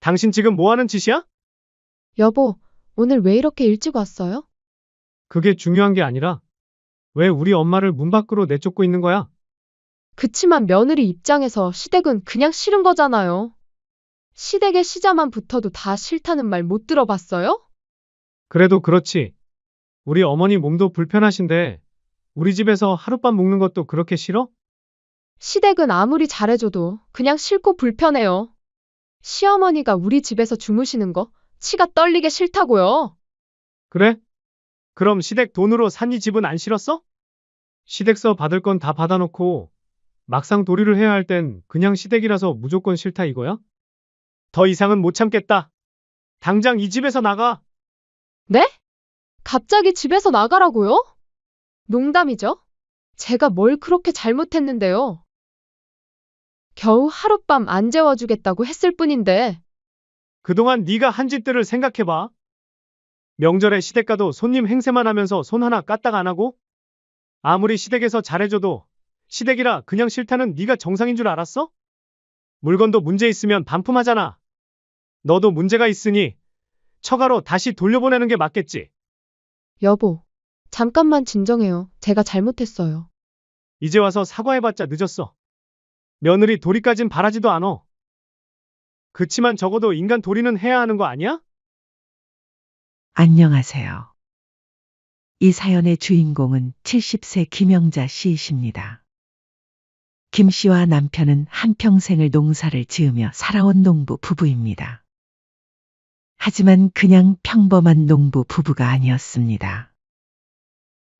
당신 지금 뭐 하는 짓이야? 여보, 오늘 왜 이렇게 일찍 왔어요? 그게 중요한 게 아니라 왜 우리 엄마를 문 밖으로 내쫓고 있는 거야? 그치만 며느리 입장에서 시댁은 그냥 싫은 거잖아요. 시댁에 시자만 붙어도 다 싫다는 말 못 들어봤어요? 그래도 그렇지. 우리 어머니 몸도 불편하신데 우리 집에서 하룻밤 묵는 것도 그렇게 싫어? 시댁은 아무리 잘해줘도 그냥 싫고 불편해요. 시어머니가 우리 집에서 주무시는 거 치가 떨리게 싫다고요. 그래? 그럼 시댁 돈으로 산 이 집은 안 싫었어? 시댁서 받을 건 다 받아놓고 막상 도리를 해야 할 땐 그냥 시댁이라서 무조건 싫다 이거야? 더 이상은 못 참겠다. 당장 이 집에서 나가. 네? 갑자기 집에서 나가라고요? 농담이죠? 제가 뭘 그렇게 잘못했는데요. 겨우 하룻밤 안 재워주겠다고 했을 뿐인데, 그동안 네가 한 짓들을 생각해봐. 명절에 시댁 가도 손님 행세만 하면서 손 하나 까딱 안 하고 아무리 시댁에서 잘해줘도 시댁이라 그냥 싫다는 네가 정상인 줄 알았어? 물건도 문제 있으면 반품하잖아. 너도 문제가 있으니 처가로 다시 돌려보내는 게 맞겠지. 여보, 잠깐만 진정해요. 제가 잘못했어요. 이제 와서 사과해봤자 늦었어. 며느리 도리까진 바라지도 않어. 그치만 적어도 인간 도리는 해야 하는 거 아니야? 안녕하세요. 이 사연의 주인공은 70세 김영자 씨이십니다. 김 씨와 남편은 한평생을 농사를 지으며 살아온 농부 부부입니다. 하지만 그냥 평범한 농부 부부가 아니었습니다.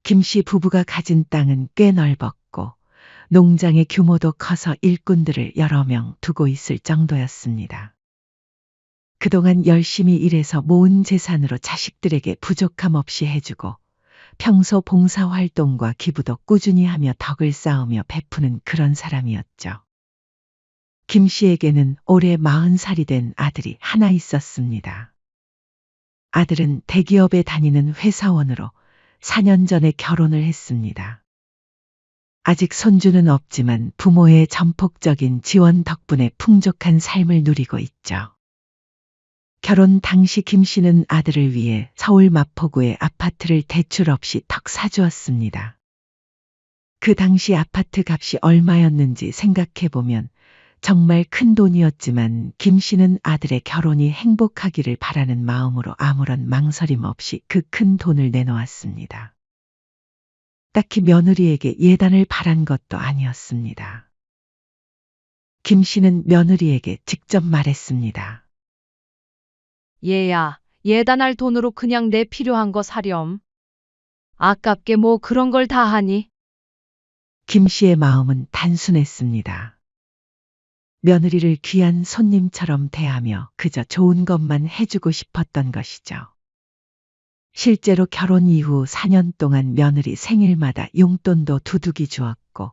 김 씨 부부가 가진 땅은 꽤 넓었고 농장의 규모도 커서 일꾼들을 여러 명 두고 있을 정도였습니다. 그동안 열심히 일해서 모은 재산으로 자식들에게 부족함 없이 해주고 평소 봉사활동과 기부도 꾸준히 하며 덕을 쌓으며 베푸는 그런 사람이었죠. 김 씨에게는 올해 40살이 된 아들이 하나 있었습니다. 아들은 대기업에 다니는 회사원으로 4년 전에 결혼을 했습니다. 아직 손주는 없지만 부모의 전폭적인 지원 덕분에 풍족한 삶을 누리고 있죠. 결혼 당시 김 씨는 아들을 위해 서울 마포구의 아파트를 대출 없이 턱 사주었습니다. 그 당시 아파트 값이 얼마였는지 생각해보면 정말 큰 돈이었지만 김 씨는 아들의 결혼이 행복하기를 바라는 마음으로 아무런 망설임 없이 그 큰 돈을 내놓았습니다. 딱히 며느리에게 예단을 바란 것도 아니었습니다. 김 씨는 며느리에게 직접 말했습니다. 얘야, 예단할 돈으로 그냥 내 필요한 거 사렴. 아깝게 뭐 그런 걸 다 하니? 김 씨의 마음은 단순했습니다. 며느리를 귀한 손님처럼 대하며 그저 좋은 것만 해주고 싶었던 것이죠. 실제로 결혼 이후 4년 동안 며느리 생일마다 용돈도 두둑이 주었고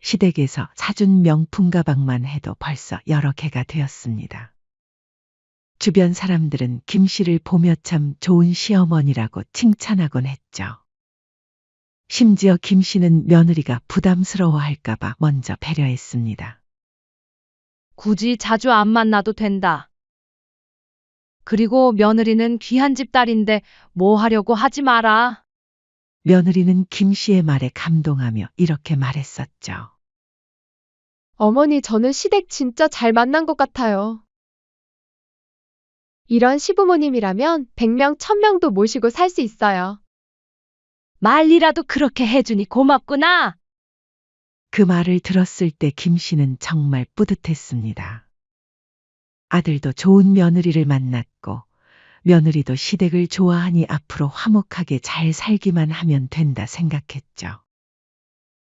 시댁에서 사준 명품 가방만 해도 벌써 여러 개가 되었습니다. 주변 사람들은 김 씨를 보며 참 좋은 시어머니라고 칭찬하곤 했죠. 심지어 김 씨는 며느리가 부담스러워할까봐 먼저 배려했습니다. 굳이 자주 안 만나도 된다. 그리고 며느리는 귀한 집 딸인데 뭐 하려고 하지 마라. 며느리는 김 씨의 말에 감동하며 이렇게 말했었죠. 어머니 저는 시댁 진짜 잘 만난 것 같아요. 이런 시부모님이라면 100명, 1000명도 모시고 살 수 있어요. 말이라도 그렇게 해주니 고맙구나. 그 말을 들었을 때 김 씨는 정말 뿌듯했습니다. 아들도 좋은 며느리를 만났고 며느리도 시댁을 좋아하니 앞으로 화목하게 잘 살기만 하면 된다 생각했죠.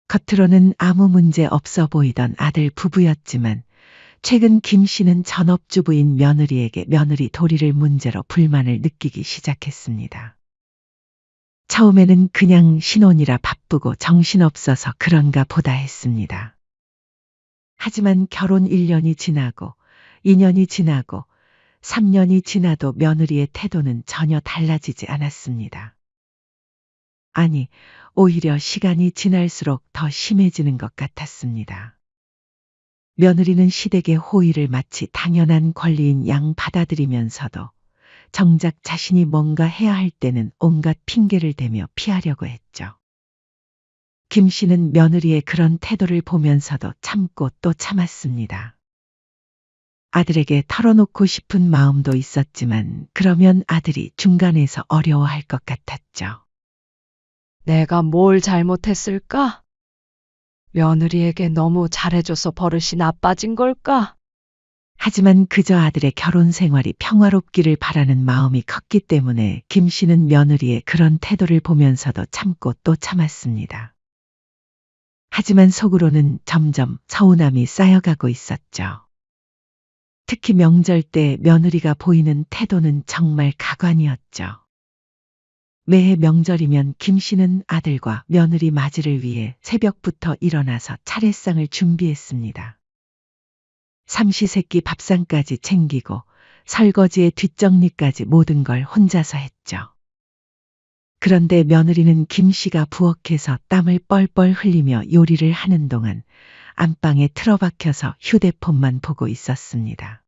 겉으로는 아무 문제 없어 보이던 아들 부부였지만 최근 김 씨는 전업주부인 며느리에게 며느리 도리를 문제로 불만을 느끼기 시작했습니다. 처음에는 그냥 신혼이라 바쁘고 정신없어서 그런가 보다 했습니다. 하지만 결혼 1년이 지나고 2년이 지나고 3년이 지나도 며느리의 태도는 전혀 달라지지 않았습니다. 아니, 오히려 시간이 지날수록 더 심해지는 것 같았습니다. 며느리는 시댁의 호의를 마치 당연한 권리인 양 받아들이면서도 정작 자신이 뭔가 해야 할 때는 온갖 핑계를 대며 피하려고 했죠. 김 씨는 며느리의 그런 태도를 보면서도 참고 또 참았습니다. 아들에게 털어놓고 싶은 마음도 있었지만 그러면 아들이 중간에서 어려워할 것 같았죠. 내가 뭘 잘못했을까? 며느리에게 너무 잘해줘서 버릇이 나빠진 걸까? 하지만 그저 아들의 결혼 생활이 평화롭기를 바라는 마음이 컸기 때문에 김 씨는 며느리의 그런 태도를 보면서도 참고 또 참았습니다. 하지만 속으로는 점점 서운함이 쌓여가고 있었죠. 특히 명절 때 며느리가 보이는 태도는 정말 가관이었죠. 매해 명절이면 김 씨는 아들과 며느리 맞이를 위해 새벽부터 일어나서 차례상을 준비했습니다. 삼시세끼 밥상까지 챙기고 설거지에 뒷정리까지 모든 걸 혼자서 했죠. 그런데 며느리는 김 씨가 부엌에서 땀을 뻘뻘 흘리며 요리를 하는 동안 안방에 틀어박혀서 휴대폰만 보고 있었습니다.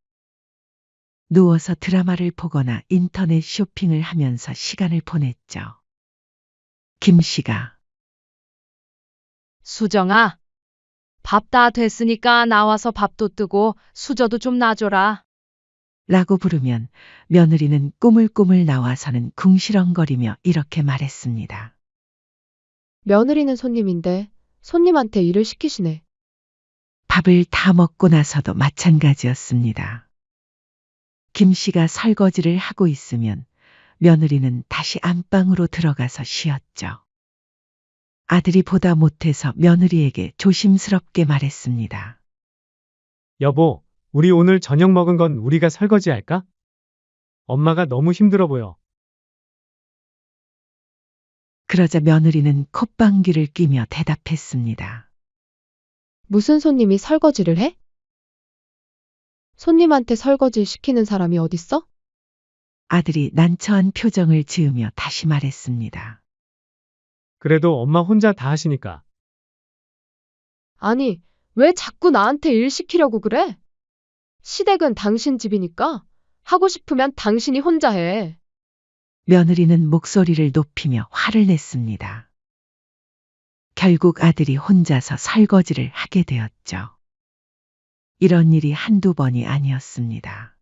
누워서 드라마를 보거나 인터넷 쇼핑을 하면서 시간을 보냈죠. 김 씨가 수정아, 밥 다 됐으니까 나와서 밥도 뜨고 수저도 좀 놔줘라. 라고 부르면 며느리는 꾸물꾸물 나와서는 궁시렁거리며 이렇게 말했습니다. 며느리는 손님인데 손님한테 일을 시키시네. 밥을 다 먹고 나서도 마찬가지였습니다. 김 씨가 설거지를 하고 있으면 며느리는 다시 안방으로 들어가서 쉬었죠. 아들이 보다 못해서 며느리에게 조심스럽게 말했습니다. 여보, 우리 오늘 저녁 먹은 건 우리가 설거지 할까? 엄마가 너무 힘들어 보여. 그러자 며느리는 콧방귀를 뀌며 대답했습니다. 무슨 손님이 설거지를 해? 손님한테 설거지 시키는 사람이 어딨어? 아들이 난처한 표정을 지으며 다시 말했습니다. 그래도 엄마 혼자 다 하시니까. 아니, 왜 자꾸 나한테 일 시키려고 그래? 시댁은 당신 집이니까 하고 싶으면 당신이 혼자 해. 며느리는 목소리를 높이며 화를 냈습니다. 결국 아들이 혼자서 설거지를 하게 되었죠. 이런 일이 한두 번이 아니었습니다.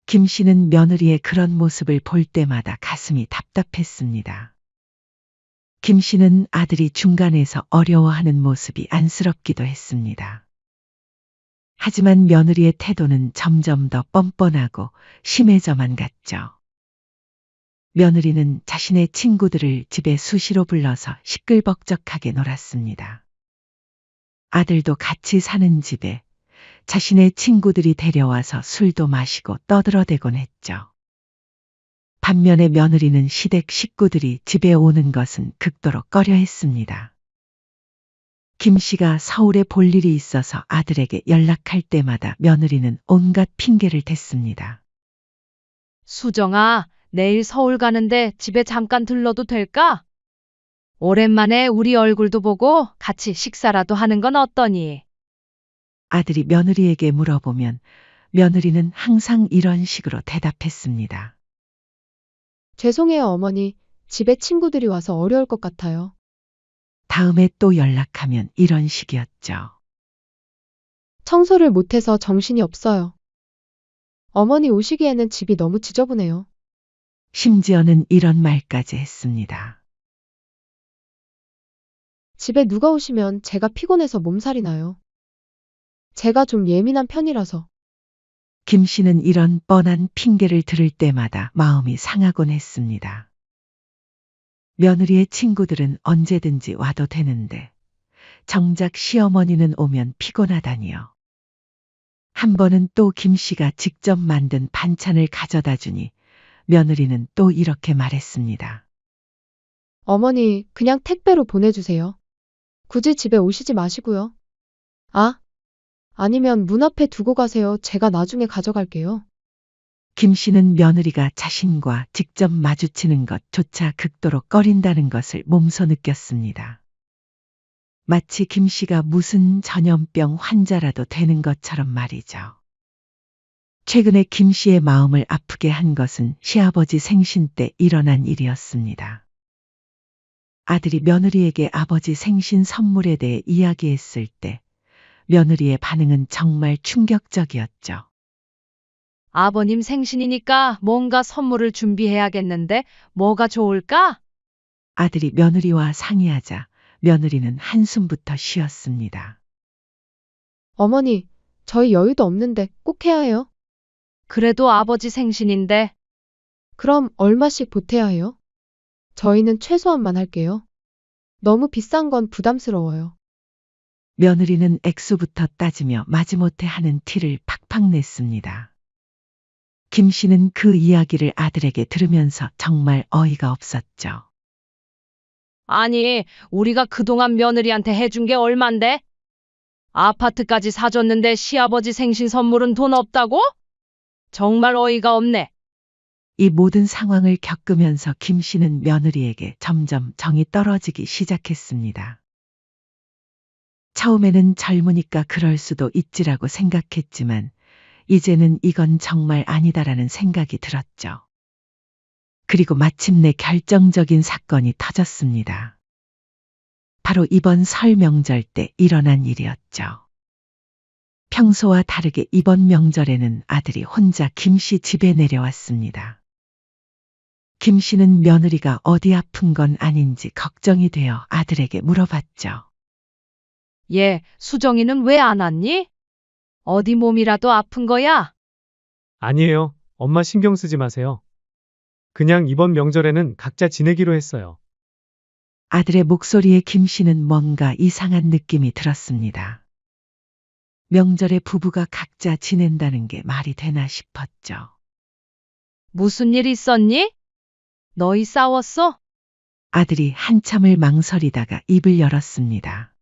김 씨는 며느리의 그런 모습을 볼 때마다 가슴이 답답했습니다. 김 씨는 아들이 중간에서 어려워하는 모습이 안쓰럽기도 했습니다. 하지만 며느리의 태도는 점점 더 뻔뻔하고 심해져만 갔죠. 며느리는 자신의 친구들을 집에 수시로 불러서 시끌벅적하게 놀았습니다. 아들도 같이 사는 집에 자신의 친구들이 데려와서 술도 마시고 떠들어대곤 했죠. 반면에 며느리는 시댁 식구들이 집에 오는 것은 극도로 꺼려했습니다. 김 씨가 서울에 볼 일이 있어서 아들에게 연락할 때마다 며느리는 온갖 핑계를 댔습니다. 수정아, 내일 서울 가는데 집에 잠깐 들러도 될까? 오랜만에 우리 얼굴도 보고 같이 식사라도 하는 건 어떠니? 아들이 며느리에게 물어보면 며느리는 항상 이런 식으로 대답했습니다. 죄송해요, 어머니. 집에 친구들이 와서 어려울 것 같아요. 다음에 또 연락하면 이런 식이었죠. 청소를 못해서 정신이 없어요. 어머니 오시기에는 집이 너무 지저분해요. 심지어는 이런 말까지 했습니다. 집에 누가 오시면 제가 피곤해서 몸살이 나요. 제가 좀 예민한 편이라서. 김 씨는 이런 뻔한 핑계를 들을 때마다 마음이 상하곤 했습니다. 며느리의 친구들은 언제든지 와도 되는데 정작 시어머니는 오면 피곤하다니요. 한 번은 또 김 씨가 직접 만든 반찬을 가져다 주니 며느리는 또 이렇게 말했습니다. 어머니, 그냥 택배로 보내주세요. 굳이 집에 오시지 마시고요. 아, 아니면 문 앞에 두고 가세요. 제가 나중에 가져갈게요. 김 씨는 며느리가 자신과 직접 마주치는 것조차 극도로 꺼린다는 것을 몸소 느꼈습니다. 마치 김 씨가 무슨 전염병 환자라도 되는 것처럼 말이죠. 최근에 김 씨의 마음을 아프게 한 것은 시아버지 생신 때 일어난 일이었습니다. 아들이 며느리에게 아버지 생신 선물에 대해 이야기했을 때 며느리의 반응은 정말 충격적이었죠. 아버님 생신이니까 뭔가 선물을 준비해야겠는데 뭐가 좋을까? 아들이 며느리와 상의하자 며느리는 한숨부터 쉬었습니다. 어머니, 저희 여유도 없는데 꼭 해야 해요? 그래도 아버지 생신인데 그럼 얼마씩 보태야 해요? 저희는 최소한만 할게요. 너무 비싼 건 부담스러워요. 며느리는 액수부터 따지며 마지못해 하는 티를 팍팍 냈습니다. 김 씨는 그 이야기를 아들에게 들으면서 정말 어이가 없었죠. 아니, 우리가 그동안 며느리한테 해준 게 얼만데? 아파트까지 사줬는데 시아버지 생신 선물은 돈 없다고? 정말 어이가 없네. 이 모든 상황을 겪으면서 김 씨는 며느리에게 점점 정이 떨어지기 시작했습니다. 처음에는 젊으니까 그럴 수도 있지라고 생각했지만 이제는 이건 정말 아니다라는 생각이 들었죠. 그리고 마침내 결정적인 사건이 터졌습니다. 바로 이번 설 명절 때 일어난 일이었죠. 평소와 다르게 이번 명절에는 아들이 혼자 김 씨 집에 내려왔습니다. 김 씨는 며느리가 어디 아픈 건 아닌지 걱정이 되어 아들에게 물어봤죠. 얘, 수정이는 왜 안 왔니? 어디 몸이라도 아픈 거야? 아니에요. 엄마 신경 쓰지 마세요. 그냥 이번 명절에는 각자 지내기로 했어요. 아들의 목소리에 김 씨는 뭔가 이상한 느낌이 들었습니다. 명절에 부부가 각자 지낸다는 게 말이 되나 싶었죠. 무슨 일 있었니? 너희 싸웠어? 아들이 한참을 망설이다가 입을 열었습니다.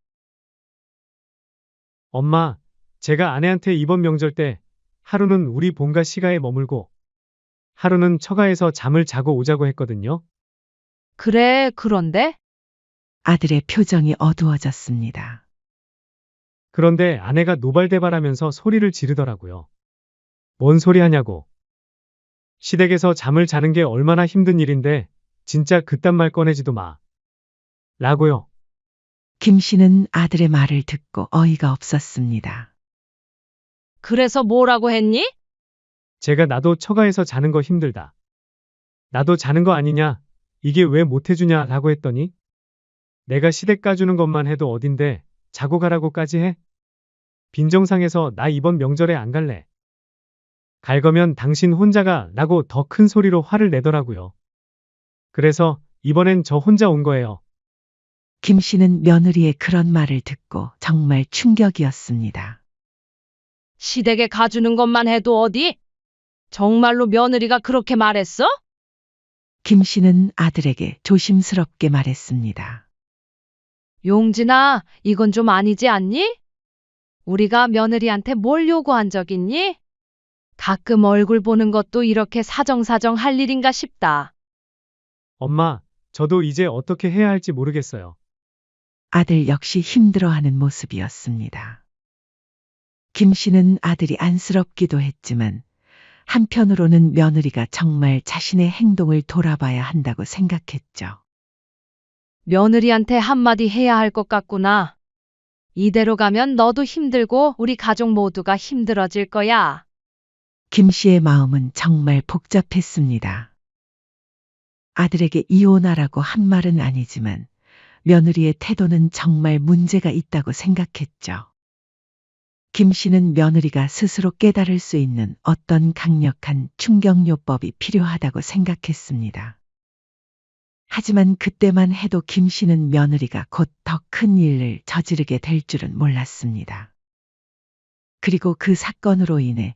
엄마, 제가 아내한테 이번 명절 때 하루는 우리 본가 시가에 머물고 하루는 처가에서 잠을 자고 오자고 했거든요. 그래, 그런데? 아들의 표정이 어두워졌습니다. 그런데 아내가 노발대발하면서 소리를 지르더라고요. 뭔 소리 하냐고. 시댁에서 잠을 자는 게 얼마나 힘든 일인데 진짜 그딴 말 꺼내지도 마. 라고요. 김 씨는 아들의 말을 듣고 어이가 없었습니다. 그래서 뭐라고 했니? 제가 나도 처가에서 자는 거 힘들다. 나도 자는 거 아니냐? 이게 왜 못 해주냐? 라고 했더니 내가 시댁 가주는 것만 해도 어딘데 자고 가라고까지 해? 빈정상해서 나 이번 명절에 안 갈래. 갈 거면 당신 혼자가 라고 더 큰 소리로 화를 내더라고요. 그래서 이번엔 저 혼자 온 거예요. 김 씨는 며느리의 그런 말을 듣고 정말 충격이었습니다. 시댁에 가주는 것만 해도 어디? 정말로 며느리가 그렇게 말했어? 김 씨는 아들에게 조심스럽게 말했습니다. 용진아, 이건 좀 아니지 않니? 우리가 며느리한테 뭘 요구한 적 있니? 가끔 얼굴 보는 것도 이렇게 사정사정 할 일인가 싶다. 엄마, 저도 이제 어떻게 해야 할지 모르겠어요. 아들 역시 힘들어하는 모습이었습니다. 김 씨는 아들이 안쓰럽기도 했지만 한편으로는 며느리가 정말 자신의 행동을 돌아봐야 한다고 생각했죠. 며느리한테 한마디 해야 할 것 같구나. 이대로 가면 너도 힘들고 우리 가족 모두가 힘들어질 거야. 김 씨의 마음은 정말 복잡했습니다. 아들에게 이혼하라고 한 말은 아니지만 며느리의 태도는 정말 문제가 있다고 생각했죠. 김 씨는 며느리가 스스로 깨달을 수 있는 어떤 강력한 충격요법이 필요하다고 생각했습니다. 하지만 그때만 해도 김 씨는 며느리가 곧 더 큰 일을 저지르게 될 줄은 몰랐습니다. 그리고 그 사건으로 인해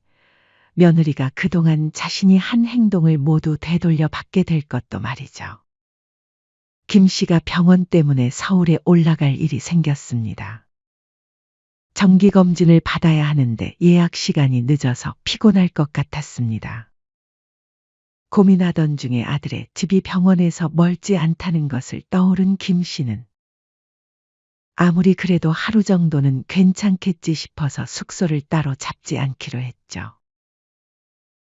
며느리가 그동안 자신이 한 행동을 모두 되돌려 받게 될 것도 말이죠. 김 씨가 병원 때문에 서울에 올라갈 일이 생겼습니다. 정기검진을 받아야 하는데 예약 시간이 늦어서 피곤할 것 같았습니다. 고민하던 중에 아들의 집이 병원에서 멀지 않다는 것을 떠오른 김 씨는 아무리 그래도 하루 정도는 괜찮겠지 싶어서 숙소를 따로 잡지 않기로 했죠.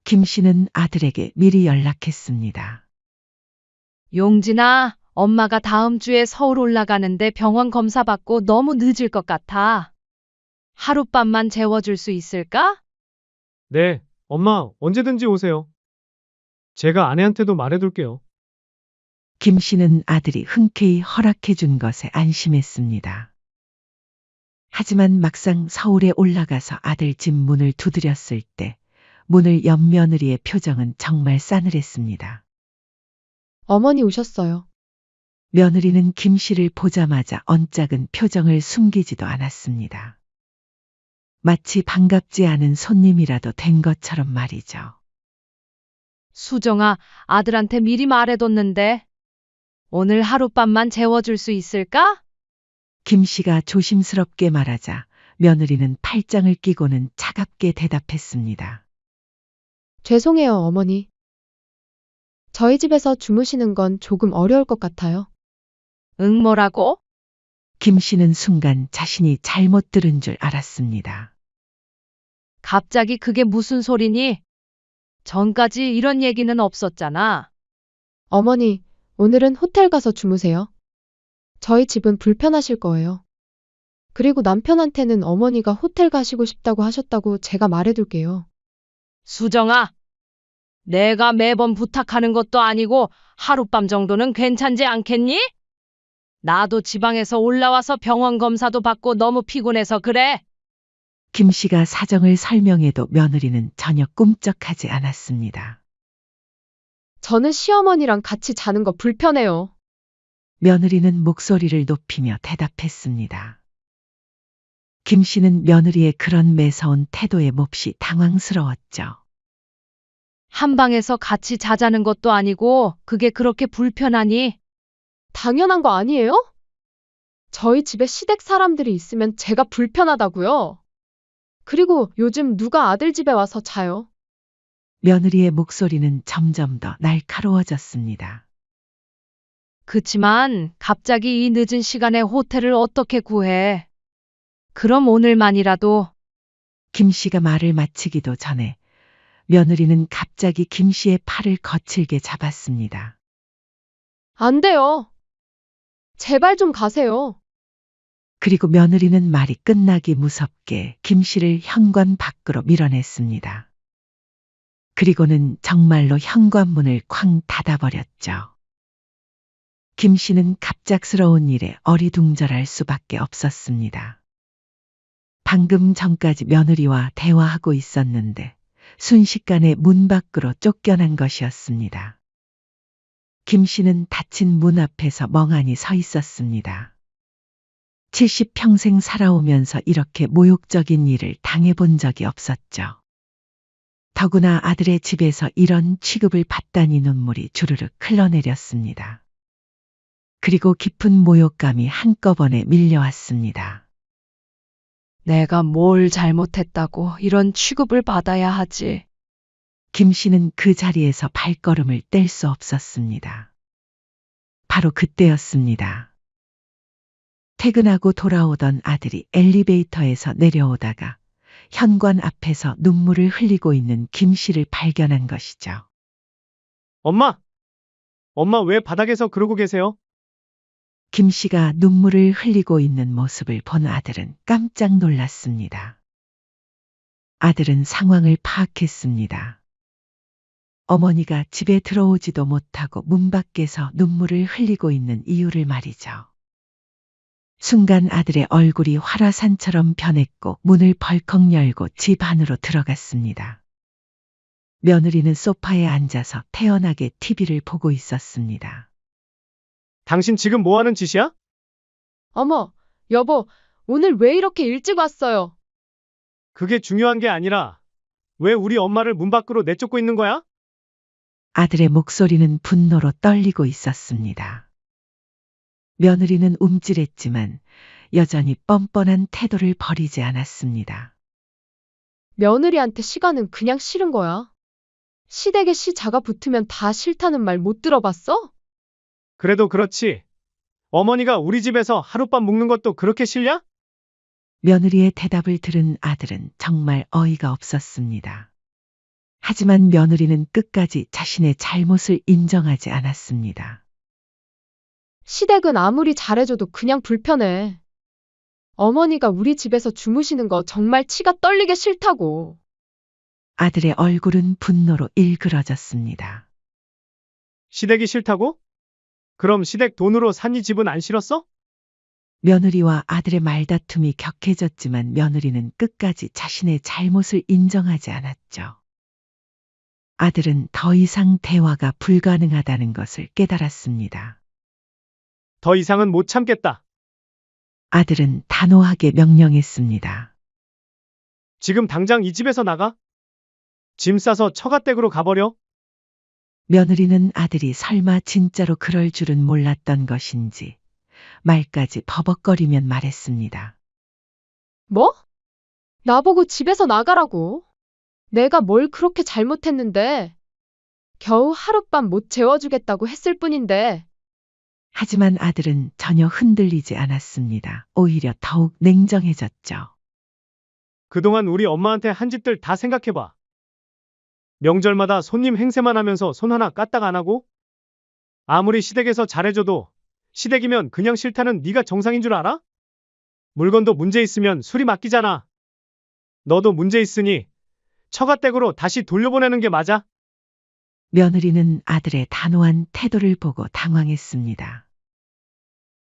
김 씨는 아들에게 미리 연락했습니다. 용진아, 엄마가 다음 주에 서울 올라가는데 병원 검사 받고 너무 늦을 것 같아. 하룻밤만 재워줄 수 있을까? 네, 엄마, 언제든지 오세요. 제가 아내한테도 말해둘게요. 김 씨는 아들이 흔쾌히 허락해 준 것에 안심했습니다. 하지만 막상 서울에 올라가서 아들 집 문을 두드렸을 때 문을 연 며느리의 표정은 정말 싸늘했습니다. 어머니 오셨어요. 며느리는 김 씨를 보자마자 언짢은 표정을 숨기지도 않았습니다. 마치 반갑지 않은 손님이라도 된 것처럼 말이죠. 수정아, 아들한테 미리 말해뒀는데 오늘 하룻밤만 재워줄 수 있을까? 김 씨가 조심스럽게 말하자 며느리는 팔짱을 끼고는 차갑게 대답했습니다. 죄송해요, 어머니. 저희 집에서 주무시는 건 조금 어려울 것 같아요. 응, 뭐라고? 김 씨는 순간 자신이 잘못 들은 줄 알았습니다. 갑자기 그게 무슨 소리니? 전까지 이런 얘기는 없었잖아. 어머니, 오늘은 호텔 가서 주무세요. 저희 집은 불편하실 거예요. 그리고 남편한테는 어머니가 호텔 가시고 싶다고 하셨다고 제가 말해둘게요. 수정아, 내가 매번 부탁하는 것도 아니고 하룻밤 정도는 괜찮지 않겠니? 나도 지방에서 올라와서 병원 검사도 받고 너무 피곤해서 그래. 김 씨가 사정을 설명해도 며느리는 전혀 꿈쩍하지 않았습니다. 저는 시어머니랑 같이 자는 거 불편해요. 며느리는 목소리를 높이며 대답했습니다. 김 씨는 며느리의 그런 매서운 태도에 몹시 당황스러웠죠. 한 방에서 같이 자자는 것도 아니고 그게 그렇게 불편하니? 당연한 거 아니에요? 저희 집에 시댁 사람들이 있으면 제가 불편하다고요. 그리고 요즘 누가 아들 집에 와서 자요? 며느리의 목소리는 점점 더 날카로워졌습니다. 그치만 갑자기 이 늦은 시간에 호텔을 어떻게 구해? 그럼 오늘만이라도 김 씨가 말을 마치기도 전에 며느리는 갑자기 김 씨의 팔을 거칠게 잡았습니다. 안 돼요. 제발 좀 가세요. 그리고 며느리는 말이 끝나기 무섭게 김 씨를 현관 밖으로 밀어냈습니다. 그리고는 정말로 현관문을 쾅 닫아버렸죠. 김 씨는 갑작스러운 일에 어리둥절할 수밖에 없었습니다. 방금 전까지 며느리와 대화하고 있었는데 순식간에 문 밖으로 쫓겨난 것이었습니다. 김 씨는 닫힌 문 앞에서 멍하니 서 있었습니다. 70평생 살아오면서 이렇게 모욕적인 일을 당해본 적이 없었죠. 더구나 아들의 집에서 이런 취급을 받다니 눈물이 주르륵 흘러내렸습니다. 그리고 깊은 모욕감이 한꺼번에 밀려왔습니다. 내가 뭘 잘못했다고 이런 취급을 받아야 하지. 김 씨는 그 자리에서 발걸음을 뗄 수 없었습니다. 바로 그때였습니다. 퇴근하고 돌아오던 아들이 엘리베이터에서 내려오다가 현관 앞에서 눈물을 흘리고 있는 김 씨를 발견한 것이죠. 엄마! 엄마 왜 바닥에서 그러고 계세요? 김 씨가 눈물을 흘리고 있는 모습을 본 아들은 깜짝 놀랐습니다. 아들은 상황을 파악했습니다. 어머니가 집에 들어오지도 못하고 문 밖에서 눈물을 흘리고 있는 이유를 말이죠. 순간 아들의 얼굴이 화라산처럼 변했고 문을 벌컥 열고 집 안으로 들어갔습니다. 며느리는 소파에 앉아서 태연하게 TV를 보고 있었습니다. 당신 지금 뭐 하는 짓이야? 어머, 여보, 오늘 왜 이렇게 일찍 왔어요? 그게 중요한 게 아니라 왜 우리 엄마를 문 밖으로 내쫓고 있는 거야? 아들의 목소리는 분노로 떨리고 있었습니다. 며느리는 움찔했지만 여전히 뻔뻔한 태도를 버리지 않았습니다. 며느리한테 시가는 그냥 싫은 거야. 시댁에 시 자가 붙으면 다 싫다는 말 못 들어봤어? 그래도 그렇지. 어머니가 우리 집에서 하룻밤 묵는 것도 그렇게 싫냐? 며느리의 대답을 들은 아들은 정말 어이가 없었습니다. 하지만 며느리는 끝까지 자신의 잘못을 인정하지 않았습니다. 시댁은 아무리 잘해줘도 그냥 불편해. 어머니가 우리 집에서 주무시는 거 정말 치가 떨리게 싫다고. 아들의 얼굴은 분노로 일그러졌습니다. 시댁이 싫다고? 그럼 시댁 돈으로 산 이 집은 안 싫었어? 며느리와 아들의 말다툼이 격해졌지만 며느리는 끝까지 자신의 잘못을 인정하지 않았죠. 아들은 더 이상 대화가 불가능하다는 것을 깨달았습니다. 더 이상은 못 참겠다. 아들은 단호하게 명령했습니다. 지금 당장 이 집에서 나가. 짐 싸서 처가댁으로 가버려. 며느리는 아들이 설마 진짜로 그럴 줄은 몰랐던 것인지 말까지 버벅거리면 말했습니다. 뭐? 나보고 집에서 나가라고. 내가 뭘 그렇게 잘못했는데. 겨우 하룻밤 못 재워주겠다고 했을 뿐인데. 하지만 아들은 전혀 흔들리지 않았습니다. 오히려 더욱 냉정해졌죠. 그동안 우리 엄마한테 한 짓들 다 생각해봐. 명절마다 손님 행세만 하면서 손 하나 까딱 안 하고? 아무리 시댁에서 잘해줘도 시댁이면 그냥 싫다는 네가 정상인 줄 알아? 물건도 문제 있으면 수리 맡기잖아. 너도 문제 있으니 처가댁으로 다시 돌려보내는 게 맞아. 며느리는 아들의 단호한 태도를 보고 당황했습니다.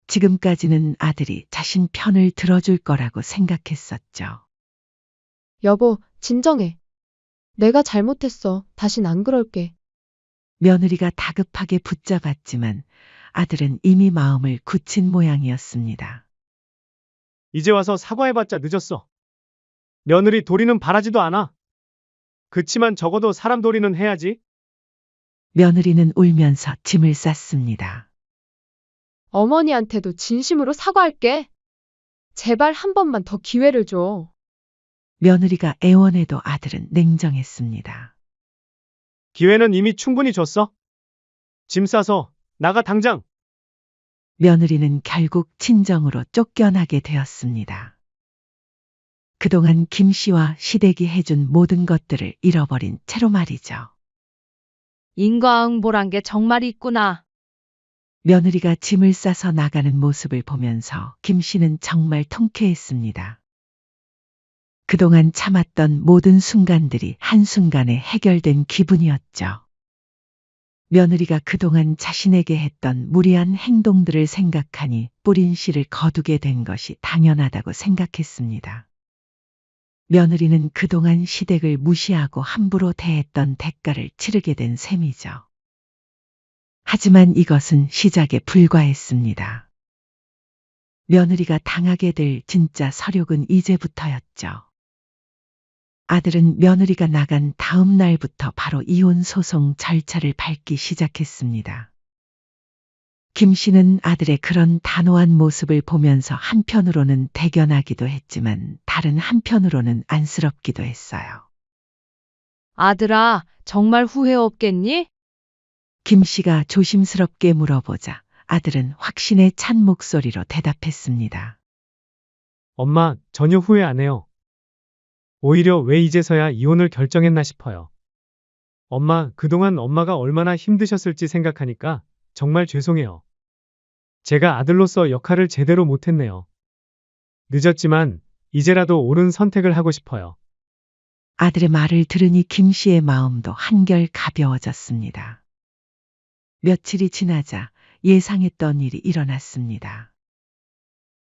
지금까지는 아들이 자신 편을 들어줄 거라고 생각했었죠. 여보, 진정해. 내가 잘못했어. 다신 안 그럴게. 며느리가 다급하게 붙잡았지만 아들은 이미 마음을 굳힌 모양이었습니다. 이제 와서 사과해봤자 늦었어. 며느리 도리는 바라지도 않아. 그치만 적어도 사람 도리는 해야지. 며느리는 울면서 짐을 쌌습니다. 어머니한테도 진심으로 사과할게. 제발 한 번만 더 기회를 줘. 며느리가 애원해도 아들은 냉정했습니다. 기회는 이미 충분히 줬어. 짐 싸서 나가 당장. 며느리는 결국 친정으로 쫓겨나게 되었습니다. 그동안 김 씨와 시댁이 해준 모든 것들을 잃어버린 채로 말이죠. 인과응보란 게 정말 있구나. 며느리가 짐을 싸서 나가는 모습을 보면서 김 씨는 정말 통쾌했습니다. 그동안 참았던 모든 순간들이 한순간에 해결된 기분이었죠. 며느리가 그동안 자신에게 했던 무리한 행동들을 생각하니 뿌린 씨를 거두게 된 것이 당연하다고 생각했습니다. 며느리는 그동안 시댁을 무시하고 함부로 대했던 대가를 치르게 된 셈이죠. 하지만 이것은 시작에 불과했습니다. 며느리가 당하게 될 진짜 서력은 이제부터였죠. 아들은 며느리가 나간 다음 날부터 바로 이혼 소송 절차를 밟기 시작했습니다. 김 씨는 아들의 그런 단호한 모습을 보면서 한편으로는 대견하기도 했지만 다른 한편으로는 안쓰럽기도 했어요. 아들아, 정말 후회 없겠니? 김 씨가 조심스럽게 물어보자 아들은 확신에 찬 목소리로 대답했습니다. 엄마, 전혀 후회 안 해요. 오히려 왜 이제서야 이혼을 결정했나 싶어요. 엄마, 그동안 엄마가 얼마나 힘드셨을지 생각하니까 정말 죄송해요. 제가 아들로서 역할을 제대로 못했네요. 늦었지만 이제라도 옳은 선택을 하고 싶어요. 아들의 말을 들으니 김 씨의 마음도 한결 가벼워졌습니다. 며칠이 지나자 예상했던 일이 일어났습니다.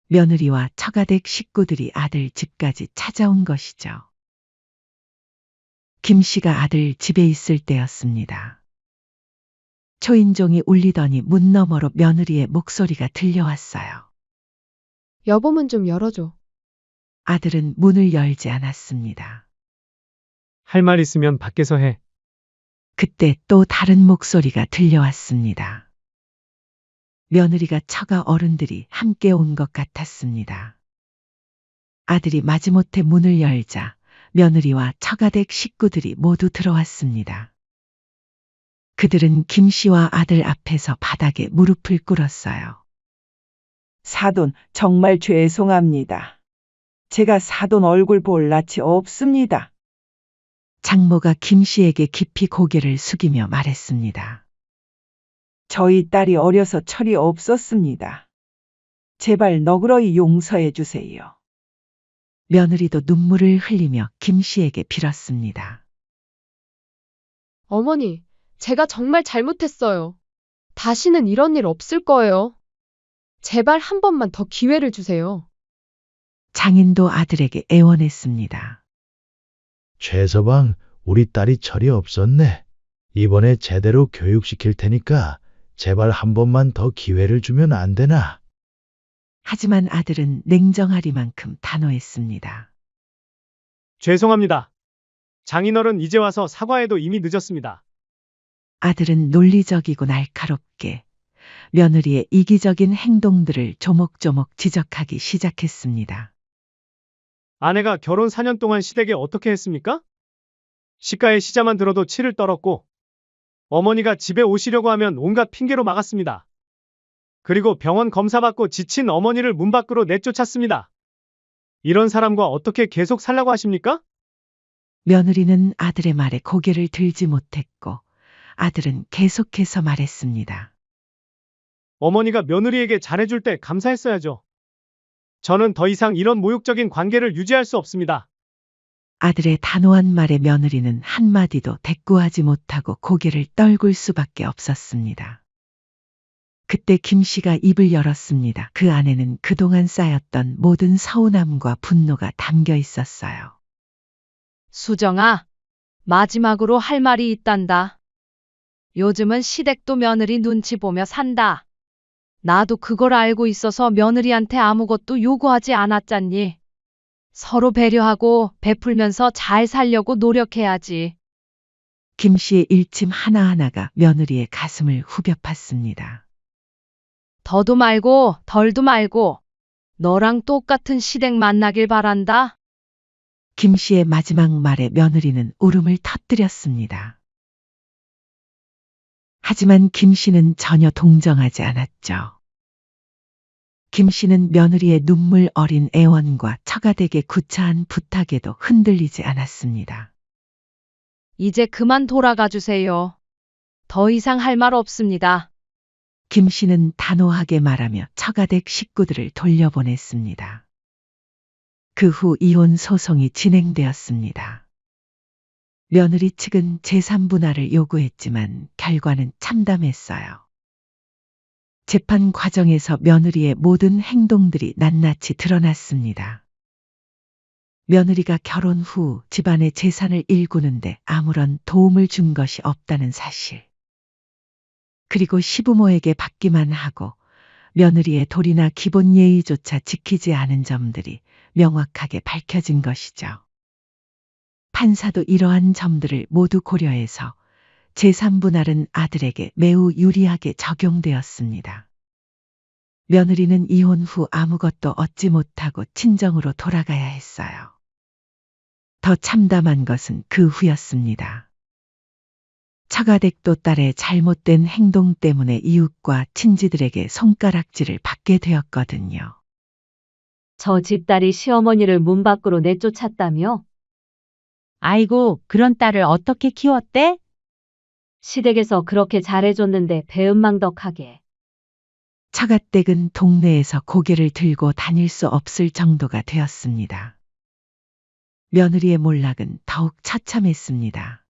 며느리와 처가댁 식구들이 아들 집까지 찾아온 것이죠. 김 씨가 아들 집에 있을 때였습니다. 초인종이 울리더니 문 너머로 며느리의 목소리가 들려왔어요. 여보 문 좀 열어줘. 아들은 문을 열지 않았습니다. 할 말 있으면 밖에서 해. 그때 또 다른 목소리가 들려왔습니다. 며느리가 처가 어른들이 함께 온 것 같았습니다. 아들이 마지못해 문을 열자 며느리와 처가댁 식구들이 모두 들어왔습니다. 그들은 김 씨와 아들 앞에서 바닥에 무릎을 꿇었어요. 사돈, 정말 죄송합니다. 제가 사돈 얼굴 볼 낯이 없습니다. 장모가 김씨에게 깊이 고개를 숙이며 말했습니다. 저희 딸이 어려서 철이 없었습니다. 제발 너그러이 용서해 주세요. 며느리도 눈물을 흘리며 김씨에게 빌었습니다. 어머니, 제가 정말 잘못했어요. 다시는 이런 일 없을 거예요. 제발 한 번만 더 기회를 주세요. 장인도 아들에게 애원했습니다. 최서방, 우리 딸이 철이 없었네. 이번에 제대로 교육시킬 테니까 제발 한 번만 더 기회를 주면 안 되나? 하지만 아들은 냉정하리만큼 단호했습니다. 죄송합니다. 장인어른 이제 와서 사과해도 이미 늦었습니다. 아들은 논리적이고 날카롭게 며느리의 이기적인 행동들을 조목조목 지적하기 시작했습니다. 아내가 결혼 4년 동안 시댁에 어떻게 했습니까? 시가의 시자만 들어도 치를 떨었고 어머니가 집에 오시려고 하면 온갖 핑계로 막았습니다. 그리고 병원 검사 받고 지친 어머니를 문 밖으로 내쫓았습니다. 이런 사람과 어떻게 계속 살라고 하십니까? 며느리는 아들의 말에 고개를 들지 못했고 아들은 계속해서 말했습니다. 어머니가 며느리에게 잘해줄 때 감사했어야죠. 저는 더 이상 이런 모욕적인 관계를 유지할 수 없습니다. 아들의 단호한 말에 며느리는 한마디도 대꾸하지 못하고 고개를 떨굴 수밖에 없었습니다. 그때 김씨가 입을 열었습니다. 그 안에는 그동안 쌓였던 모든 서운함과 분노가 담겨 있었어요. 수정아, 마지막으로 할 말이 있단다. 요즘은 시댁도 며느리 눈치 보며 산다. 나도 그걸 알고 있어서 며느리한테 아무것도 요구하지 않았잖니. 서로 배려하고 베풀면서 잘 살려고 노력해야지. 김씨의 일침 하나하나가 며느리의 가슴을 후벼 팠습니다. 더도 말고 덜도 말고 너랑 똑같은 시댁 만나길 바란다. 김씨의 마지막 말에 며느리는 울음을 터뜨렸습니다. 하지만 김씨는 전혀 동정하지 않았죠. 김씨는 며느리의 눈물 어린 애원과 처가댁의 구차한 부탁에도 흔들리지 않았습니다. 이제 그만 돌아가 주세요. 더 이상 할 말 없습니다. 김씨는 단호하게 말하며 처가댁 식구들을 돌려보냈습니다. 그 후 이혼 소송이 진행되었습니다. 며느리 측은 재산분할을 요구했지만 결과는 참담했어요. 재판 과정에서 며느리의 모든 행동들이 낱낱이 드러났습니다. 며느리가 결혼 후 집안의 재산을 일구는데 아무런 도움을 준 것이 없다는 사실. 그리고 시부모에게 받기만 하고 며느리의 도리나 기본 예의조차 지키지 않은 점들이 명확하게 밝혀진 것이죠. 판사도 이러한 점들을 모두 고려해서 재산분할은 아들에게 매우 유리하게 적용되었습니다. 며느리는 이혼 후 아무것도 얻지 못하고 친정으로 돌아가야 했어요. 더 참담한 것은 그 후였습니다. 처가댁도 딸의 잘못된 행동 때문에 이웃과 친지들에게 손가락질을 받게 되었거든요. 저 집딸이 시어머니를 문 밖으로 내쫓았다며? 아이고, 그런 딸을 어떻게 키웠대? 시댁에서 그렇게 잘해줬는데 배은망덕하게. 처가댁은 동네에서 고개를 들고 다닐 수 없을 정도가 되었습니다. 며느리의 몰락은 더욱 처참했습니다.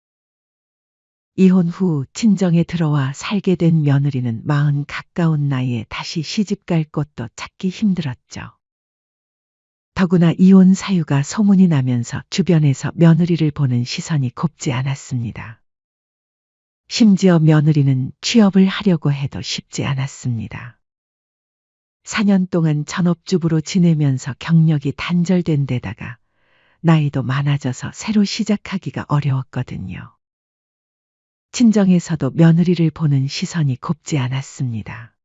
이혼 후 친정에 들어와 살게 된 며느리는 40 가까운 나이에 다시 시집갈 곳도 찾기 힘들었죠. 더구나 이혼 사유가 소문이 나면서 주변에서 며느리를 보는 시선이 곱지 않았습니다. 심지어 며느리는 취업을 하려고 해도 쉽지 않았습니다. 4년 동안 전업주부로 지내면서 경력이 단절된 데다가 나이도 많아져서 새로 시작하기가 어려웠거든요. 친정에서도 며느리를 보는 시선이 곱지 않았습니다.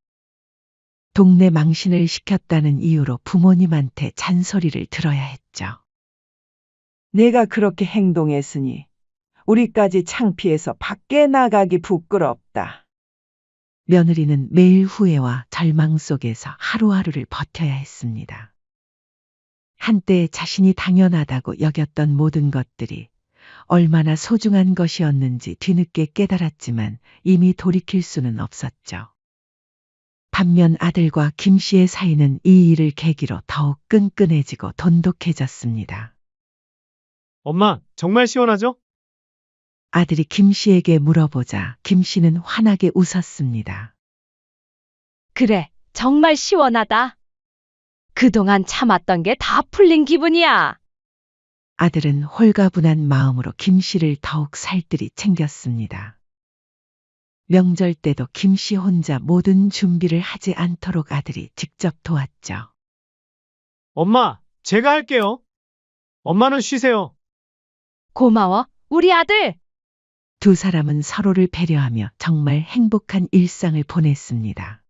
동네 망신을 시켰다는 이유로 부모님한테 잔소리를 들어야 했죠. 내가 그렇게 행동했으니 우리까지 창피해서 밖에 나가기 부끄럽다. 며느리는 매일 후회와 절망 속에서 하루하루를 버텨야 했습니다. 한때 자신이 당연하다고 여겼던 모든 것들이 얼마나 소중한 것이었는지 뒤늦게 깨달았지만 이미 돌이킬 수는 없었죠. 반면 아들과 김 씨의 사이는 이 일을 계기로 더욱 끈끈해지고 돈독해졌습니다. 엄마, 정말 시원하죠? 아들이 김 씨에게 물어보자 김 씨는 환하게 웃었습니다. 그래, 정말 시원하다. 그동안 참았던 게 다 풀린 기분이야. 아들은 홀가분한 마음으로 김 씨를 더욱 살뜰히 챙겼습니다. 명절 때도 김 씨 혼자 모든 준비를 하지 않도록 아들이 직접 도왔죠. 엄마, 제가 할게요. 엄마는 쉬세요. 고마워, 우리 아들. 두 사람은 서로를 배려하며 정말 행복한 일상을 보냈습니다.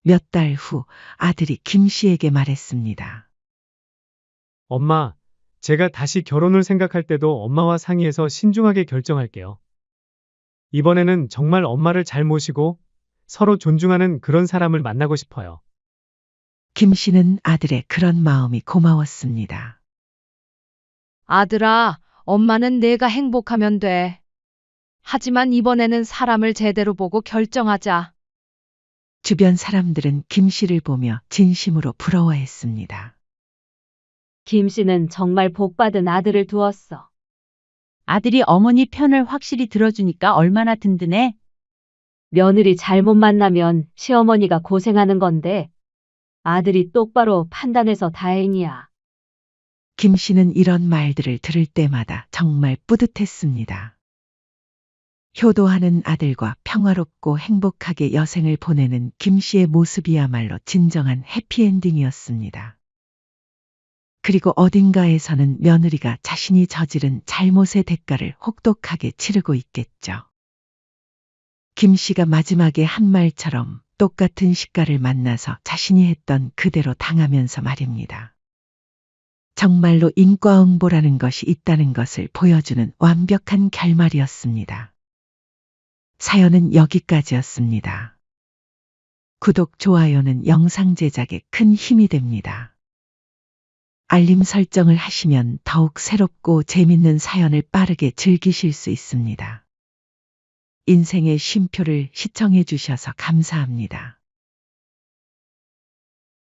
몇 달 후 아들이 김 씨에게 말했습니다. 엄마, 제가 다시 결혼을 생각할 때도 엄마와 상의해서 신중하게 결정할게요. 이번에는 정말 엄마를 잘 모시고 서로 존중하는 그런 사람을 만나고 싶어요. 김 씨는 아들의 그런 마음이 고마웠습니다. 아들아, 엄마는 내가 행복하면 돼. 하지만 이번에는 사람을 제대로 보고 결정하자. 주변 사람들은 김 씨를 보며 진심으로 부러워했습니다. 김 씨는 정말 복받은 아들을 두었어. 아들이 어머니 편을 확실히 들어주니까 얼마나 든든해. 며느리 잘못 만나면 시어머니가 고생하는 건데 아들이 똑바로 판단해서 다행이야. 김 씨는 이런 말들을 들을 때마다 정말 뿌듯했습니다. 효도하는 아들과 평화롭고 행복하게 여생을 보내는 김 씨의 모습이야말로 진정한 해피엔딩이었습니다. 그리고 어딘가에서는 며느리가 자신이 저지른 잘못의 대가를 혹독하게 치르고 있겠죠. 김 씨가 마지막에 한 말처럼 똑같은 시가를 만나서 자신이 했던 그대로 당하면서 말입니다. 정말로 인과응보라는 것이 있다는 것을 보여주는 완벽한 결말이었습니다. 사연은 여기까지였습니다. 구독, 좋아요는 영상 제작에 큰 힘이 됩니다. 알림 설정을 하시면 더욱 새롭고 재밌는 사연을 빠르게 즐기실 수 있습니다. 인생의 쉼표를 시청해 주셔서 감사합니다.